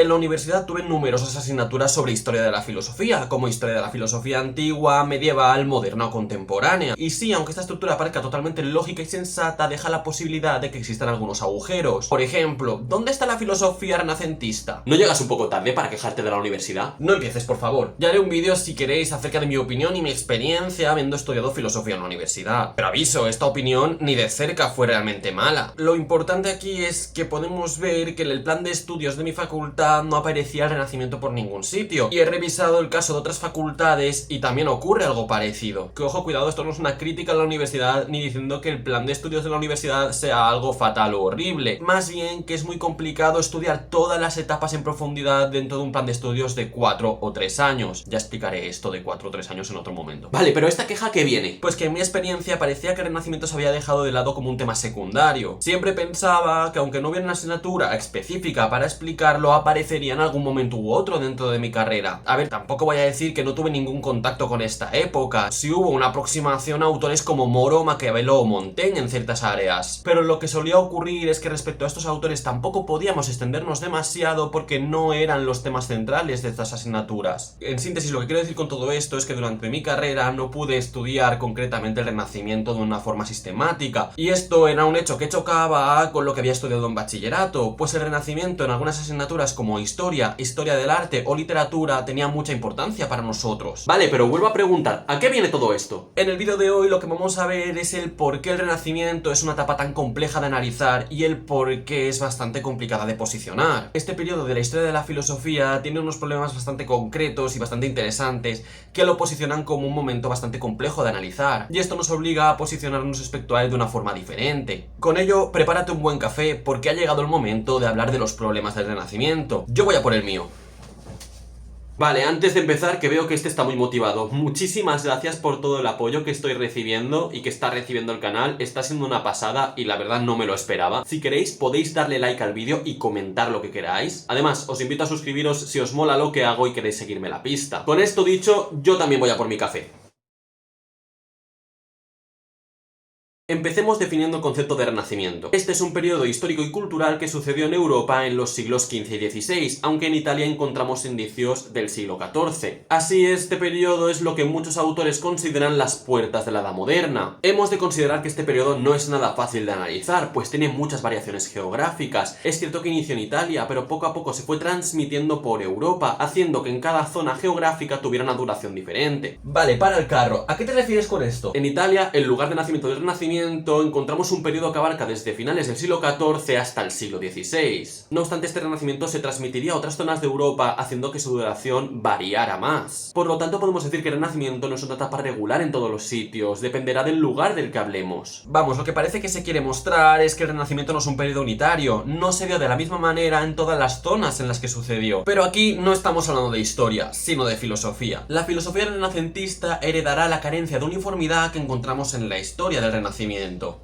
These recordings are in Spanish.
En la universidad tuve numerosas asignaturas sobre historia de la filosofía, como historia de la filosofía antigua, medieval, moderna o contemporánea. Y sí, aunque esta estructura parezca totalmente lógica y sensata, deja la posibilidad de que existan algunos agujeros. Por ejemplo, ¿dónde está la filosofía renacentista? ¿No llegas un poco tarde para quejarte de la universidad? No empieces, por favor. Ya haré un vídeo si queréis acerca de mi opinión y mi experiencia habiendo estudiado filosofía en la universidad. Pero aviso, esta opinión ni de cerca fue realmente mala. Lo importante aquí es que podemos ver que en el plan de estudios de mi facultad no aparecía el Renacimiento por ningún sitio, y he revisado el caso de otras facultades y también ocurre algo parecido. Que ojo, cuidado, esto no es una crítica a la universidad ni diciendo que el plan de estudios de la universidad sea algo fatal o horrible, más bien que es muy complicado estudiar todas las etapas en profundidad dentro de un plan de estudios de 4 o 3 años. Ya explicaré esto de 4 o 3 años en otro momento. Vale, pero ¿esta queja qué viene? Pues que en mi experiencia parecía que el Renacimiento se había dejado de lado como un tema secundario. Siempre pensaba que aunque no hubiera una asignatura específica para explicarlo, aparecería en algún momento u otro dentro de mi carrera. A ver, tampoco voy a decir que no tuve ningún contacto con esta época. Sí hubo una aproximación a autores como Moro, Maquiavelo o Montaigne en ciertas áreas. Pero lo que solía ocurrir es que respecto a estos autores tampoco podíamos extendernos demasiado porque no eran los temas centrales de estas asignaturas. En síntesis, lo que quiero decir con todo esto es que durante mi carrera no pude estudiar concretamente el Renacimiento de una forma sistemática. Y esto era un hecho que chocaba con lo que había estudiado en bachillerato, pues el Renacimiento en algunas asignaturas como historia, historia del arte o literatura tenía mucha importancia para nosotros. Vale, pero vuelvo a preguntar, ¿a qué viene todo esto? En el vídeo de hoy lo que vamos a ver es el por qué el Renacimiento es una etapa tan compleja de analizar y el por qué es bastante complicada de posicionar. Este periodo de la historia de la filosofía tiene unos problemas bastante concretos y bastante interesantes que lo posicionan como un momento bastante complejo de analizar, y esto nos obliga a posicionarnos respecto a él de una forma diferente. Con ello, prepárate un buen café porque ha llegado el momento de hablar de los problemas del Renacimiento. Yo voy a por el mío. Vale, antes de empezar, que veo que este está muy motivado. Muchísimas gracias por todo el apoyo que estoy recibiendo y que está recibiendo el canal. Está siendo una pasada y la verdad no me lo esperaba. Si queréis, podéis darle like al vídeo y comentar lo que queráis. Además, os invito a suscribiros si os mola lo que hago y queréis seguirme la pista. Con esto dicho, yo también voy a por mi café. Empecemos definiendo el concepto de Renacimiento. Este es un periodo histórico y cultural que sucedió en Europa en los siglos XV y XVI, aunque en Italia encontramos indicios del siglo XIV. Así, este periodo es lo que muchos autores consideran las puertas de la Edad Moderna. Hemos de considerar que este periodo no es nada fácil de analizar, pues tiene muchas variaciones geográficas. Es cierto que inició en Italia, pero poco a poco se fue transmitiendo por Europa, haciendo que en cada zona geográfica tuviera una duración diferente. Vale, para el carro, ¿a qué te refieres con esto? En Italia, el lugar de nacimiento del Renacimiento, encontramos un periodo que abarca desde finales del siglo XIV hasta el siglo XVI. No obstante, este renacimiento se transmitiría a otras zonas de Europa, haciendo que su duración variara más. Por lo tanto, podemos decir que el Renacimiento no es una etapa regular en todos los sitios, dependerá del lugar del que hablemos. Vamos, lo que parece que se quiere mostrar es que el Renacimiento no es un periodo unitario, no se dio de la misma manera en todas las zonas en las que sucedió. Pero aquí no estamos hablando de historia, sino de filosofía. La filosofía renacentista heredará la carencia de uniformidad que encontramos en la historia del Renacimiento.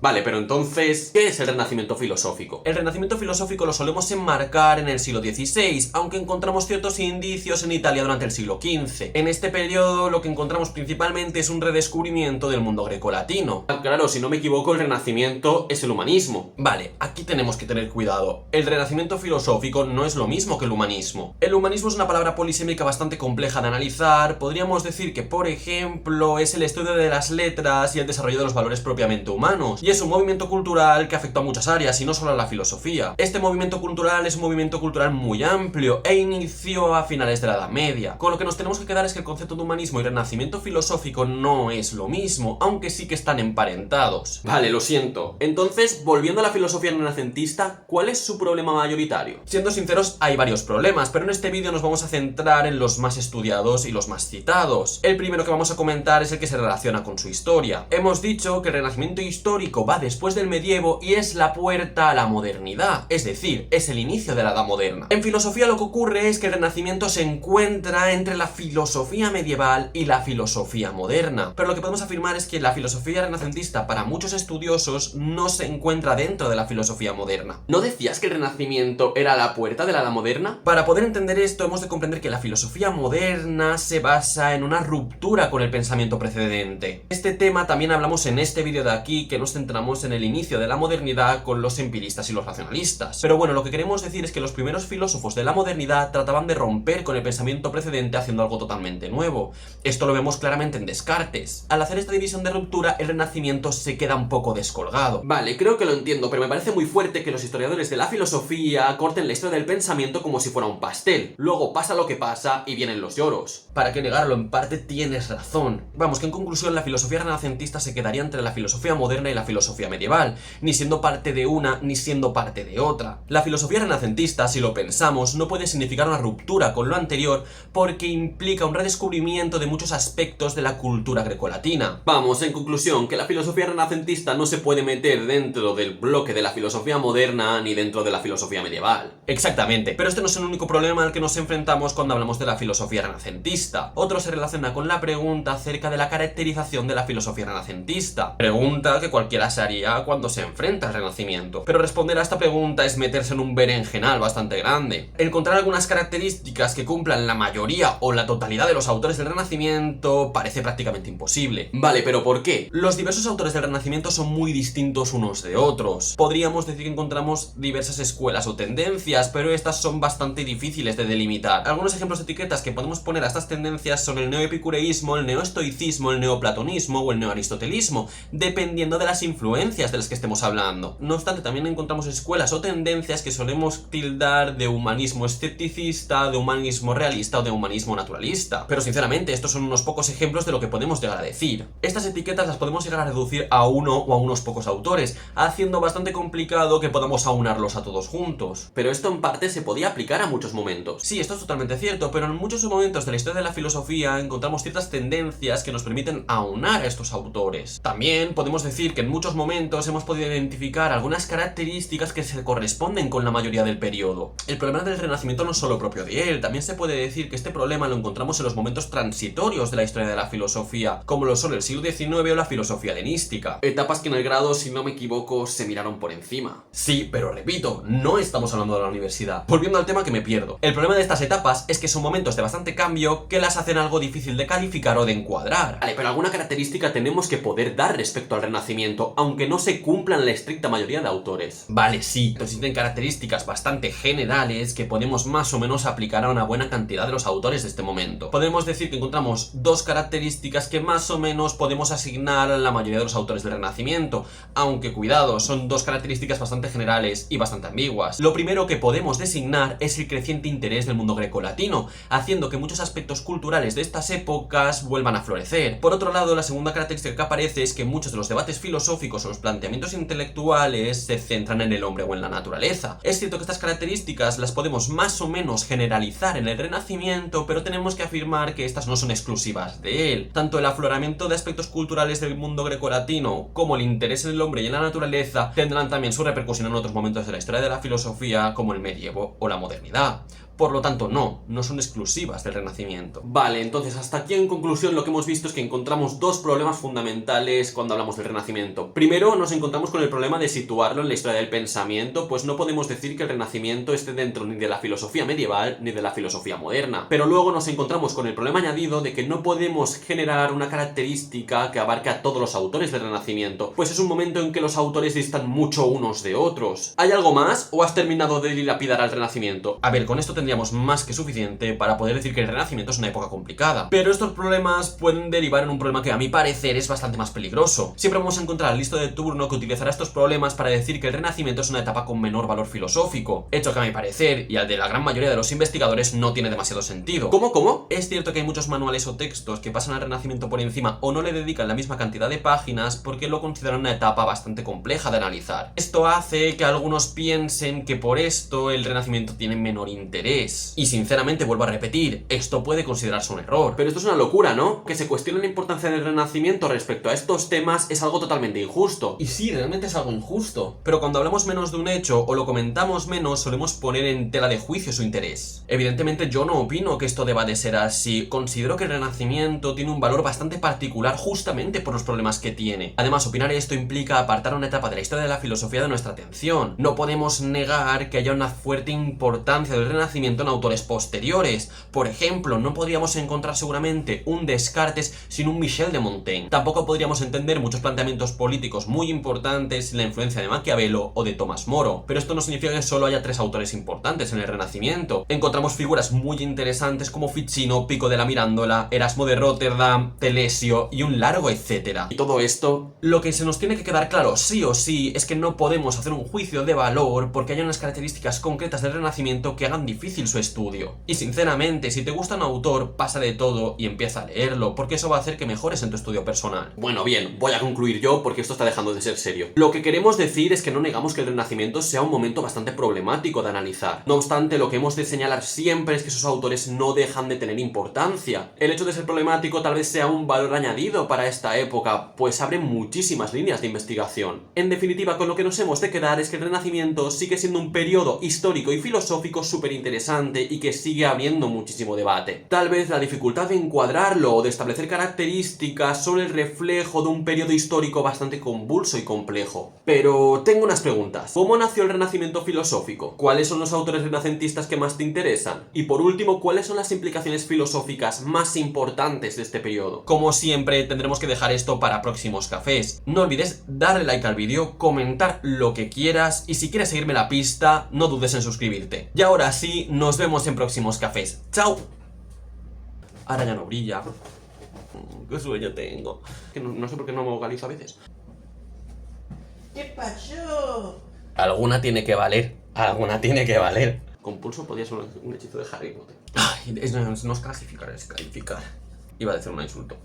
Vale, pero entonces, ¿qué es el Renacimiento filosófico? El Renacimiento filosófico lo solemos enmarcar en el siglo XVI, aunque encontramos ciertos indicios en Italia durante el siglo XV. En este periodo lo que encontramos principalmente es un redescubrimiento del mundo grecolatino. Claro, si no me equivoco, el Renacimiento es el humanismo. Vale, aquí tenemos que tener cuidado. El Renacimiento filosófico no es lo mismo que el humanismo. El humanismo es una palabra polisémica bastante compleja de analizar. Podríamos decir que, por ejemplo, es el estudio de las letras y el desarrollo de los valores propiamente humanos, y es un movimiento cultural que afectó a muchas áreas y no solo a la filosofía. Este movimiento cultural es un movimiento cultural muy amplio e inició a finales de la Edad Media. Con lo que nos tenemos que quedar es que el concepto de humanismo y renacimiento filosófico no es lo mismo, aunque sí que están emparentados. Vale, lo siento. Entonces, volviendo a la filosofía renacentista, ¿cuál es su problema mayoritario? Siendo sinceros, hay varios problemas, pero en este vídeo nos vamos a centrar en los más estudiados y los más citados. El primero que vamos a comentar es el que se relaciona con su historia. Hemos dicho que el renacimiento histórico va después del medievo y es la puerta a la modernidad, es decir, es el inicio de la Edad Moderna. En filosofía lo que ocurre es que el Renacimiento se encuentra entre la filosofía medieval y la filosofía moderna, pero lo que podemos afirmar es que la filosofía renacentista para muchos estudiosos no se encuentra dentro de la filosofía moderna. ¿No decías que el Renacimiento era la puerta de la Edad Moderna? Para poder entender esto hemos de comprender que la filosofía moderna se basa en una ruptura con el pensamiento precedente. Este tema también hablamos en este vídeo de aquí, aquí que nos centramos en el inicio de la modernidad con los empiristas y los racionalistas. Pero bueno, lo que queremos decir es que los primeros filósofos de la modernidad trataban de romper con el pensamiento precedente haciendo algo totalmente nuevo. Esto lo vemos claramente en Descartes. Al hacer esta división de ruptura, el Renacimiento se queda un poco descolgado. Vale, creo que lo entiendo, pero me parece muy fuerte que los historiadores de la filosofía corten la historia del pensamiento como si fuera un pastel. Luego pasa lo que pasa y vienen los lloros. ¿Para qué negarlo? En parte tienes razón. Vamos, que en conclusión la filosofía renacentista se quedaría entre la filosofía moderna y la filosofía medieval, ni siendo parte de una ni siendo parte de otra. La filosofía renacentista, si lo pensamos, no puede significar una ruptura con lo anterior porque implica un redescubrimiento de muchos aspectos de la cultura grecolatina. Vamos, en conclusión, que la filosofía renacentista no se puede meter dentro del bloque de la filosofía moderna ni dentro de la filosofía medieval. Exactamente, pero este no es el único problema al que nos enfrentamos cuando hablamos de la filosofía renacentista. Otro se relaciona con la pregunta acerca de la caracterización de la filosofía renacentista. Pregunta que cualquiera se haría cuando se enfrenta al Renacimiento. Pero responder a esta pregunta es meterse en un berenjenal bastante grande. Encontrar algunas características que cumplan la mayoría o la totalidad de los autores del Renacimiento parece prácticamente imposible. Vale, pero ¿por qué? Los diversos autores del Renacimiento son muy distintos unos de otros. Podríamos decir que encontramos diversas escuelas o tendencias, pero estas son bastante difíciles de delimitar. Algunos ejemplos de etiquetas que podemos poner a estas tendencias son el neoepicureísmo, el neoestoicismo, el neoplatonismo o el neoaristotelismo, dependiendo de las influencias de las que estemos hablando. No obstante, también encontramos escuelas o tendencias que solemos tildar de humanismo escepticista, de humanismo realista o de humanismo naturalista. Pero sinceramente, estos son unos pocos ejemplos de lo que podemos llegar a decir. Estas etiquetas las podemos llegar a reducir a uno o a unos pocos autores, haciendo bastante complicado que podamos aunarlos a todos juntos. Pero esto en parte se podía aplicar a muchos momentos. Sí, esto es totalmente cierto, pero en muchos momentos de la historia de la filosofía encontramos ciertas tendencias que nos permiten aunar a estos autores. También podemos decir que en muchos momentos hemos podido identificar algunas características que se corresponden con la mayoría del periodo. El problema del Renacimiento no es solo propio de él, también se puede decir que este problema lo encontramos en los momentos transitorios de la historia de la filosofía, como lo son el siglo XIX o la filosofía helenística. Etapas que en el grado, si no me equivoco, se miraron por encima. Sí, pero repito, no estamos hablando de la universidad. Volviendo al tema que me pierdo. El problema de estas etapas es que son momentos de bastante cambio que las hacen algo difícil de calificar o de encuadrar. Vale, pero alguna característica tenemos que poder dar respecto al Renacimiento, aunque no se cumplan la estricta mayoría de autores. Vale, sí, pero existen características bastante generales que podemos más o menos aplicar a una buena cantidad de los autores de este momento. Podemos decir que encontramos dos características que más o menos podemos asignar a la mayoría de los autores del Renacimiento, aunque cuidado, son dos características bastante generales y bastante ambiguas. Lo primero que podemos designar es el creciente interés del mundo grecolatino, haciendo que muchos aspectos culturales de estas épocas vuelvan a florecer. Por otro lado, la segunda característica que aparece es que muchos de los debates filosóficos o los planteamientos intelectuales se centran en el hombre o en la naturaleza. Es cierto que estas características las podemos más o menos generalizar en el Renacimiento, pero tenemos que afirmar que estas no son exclusivas de él. Tanto el afloramiento de aspectos culturales del mundo grecolatino como el interés en el hombre y en la naturaleza tendrán también su repercusión en otros momentos de la historia de la filosofía, como el medievo o la modernidad. Por lo tanto, no son exclusivas del Renacimiento. Vale, entonces hasta aquí en conclusión lo que hemos visto es que encontramos dos problemas fundamentales cuando hablamos del Renacimiento. Primero, nos encontramos con el problema de situarlo en la historia del pensamiento, pues no podemos decir que el Renacimiento esté dentro ni de la filosofía medieval ni de la filosofía moderna. Pero luego nos encontramos con el problema añadido de que no podemos generar una característica que abarque a todos los autores del Renacimiento, pues es un momento en que los autores distan mucho unos de otros. ¿Hay algo más o has terminado de dilapidar al Renacimiento? A ver, con esto tendríamos más que suficiente para poder decir que el Renacimiento es una época complicada. Pero estos problemas pueden derivar en un problema que a mi parecer es bastante más peligroso. Siempre vamos a encontrar al listo de turno que utilizará estos problemas para decir que el Renacimiento es una etapa con menor valor filosófico, hecho que a mi parecer y al de la gran mayoría de los investigadores no tiene demasiado sentido. ¿Cómo? Es cierto que hay muchos manuales o textos que pasan al Renacimiento por encima o no le dedican la misma cantidad de páginas porque lo consideran una etapa bastante compleja de analizar. Esto hace que algunos piensen que por esto el Renacimiento tiene menor interés. Y sinceramente vuelvo a repetir, esto puede considerarse un error. Pero esto es una locura, ¿no? Que se cuestione la importancia del Renacimiento respecto a estos temas es algo totalmente injusto. Y sí, realmente es algo injusto. Pero cuando hablamos menos de un hecho o lo comentamos menos, solemos poner en tela de juicio su interés. Evidentemente yo no opino que esto deba de ser así. Considero que el Renacimiento tiene un valor bastante particular justamente por los problemas que tiene. Además, opinar esto implica apartar una etapa de la historia de la filosofía de nuestra atención. No podemos negar que haya una fuerte importancia del Renacimiento Renacimiento en autores posteriores. Por ejemplo, no podríamos encontrar seguramente un Descartes sin un Michel de Montaigne. Tampoco podríamos entender muchos planteamientos políticos muy importantes sin la influencia de Maquiavelo o de Tomás Moro. Pero esto no significa que solo haya 3 autores importantes en el Renacimiento. Encontramos figuras muy interesantes como Ficino, Pico de la Mirandola, Erasmo de Rotterdam, Telesio y un largo etcétera. Y todo esto, lo que se nos tiene que quedar claro sí o sí es que no podemos hacer un juicio de valor porque hay unas características concretas del Renacimiento que hagan difícil su estudio. Y sinceramente, si te gusta un autor, pasa de todo y empieza a leerlo, porque eso va a hacer que mejores en tu estudio personal. Bueno, bien, voy a concluir yo porque esto está dejando de ser serio. Lo que queremos decir es que no negamos que el Renacimiento sea un momento bastante problemático de analizar. No obstante, lo que hemos de señalar siempre es que sus autores no dejan de tener importancia. El hecho de ser problemático tal vez sea un valor añadido para esta época, pues abre muchísimas líneas de investigación. En definitiva, con lo que nos hemos de quedar es que el Renacimiento sigue siendo un periodo histórico y filosófico súper interesante y que sigue habiendo muchísimo debate. Tal vez la dificultad de encuadrarlo o de establecer características son el reflejo de un periodo histórico bastante convulso y complejo. Pero tengo unas preguntas. ¿Cómo nació el Renacimiento filosófico? ¿Cuáles son los autores renacentistas que más te interesan? Y por último, ¿cuáles son las implicaciones filosóficas más importantes de este periodo? Como siempre, tendremos que dejar esto para próximos cafés. No olvides darle like al vídeo, comentar lo que quieras y si quieres seguirme la pista, no dudes en suscribirte. Y ahora sí, nos vemos en próximos cafés. ¡Chao! Ahora ya no brilla. Qué sueño tengo. Que no sé por qué no me vocalizo a veces. ¿Qué pasó? Alguna tiene que valer. Alguna tiene que valer. Con pulso podía ser un hechizo de Harry Potter. Ay, no es clasificar, es calificar. Iba a decir un insulto.